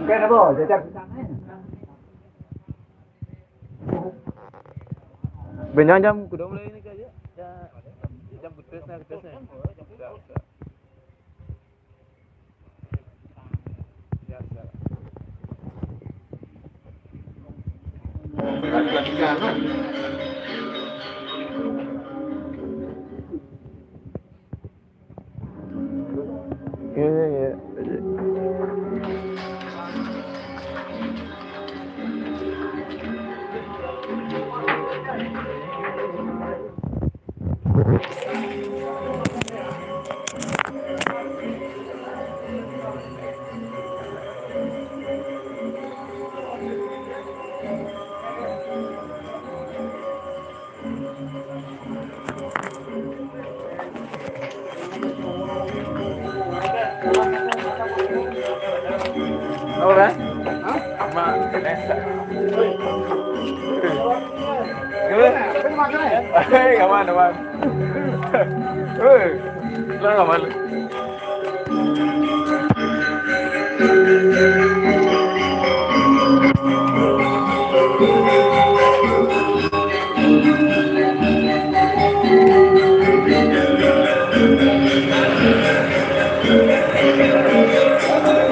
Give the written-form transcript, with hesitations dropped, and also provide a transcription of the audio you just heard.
Cái nó bỏ cho chắc. Benar jam kuda mulai ini aja. Ya, jam ketesnya. Iya. Đâu đấy? Mà Kaman. Lah kaman.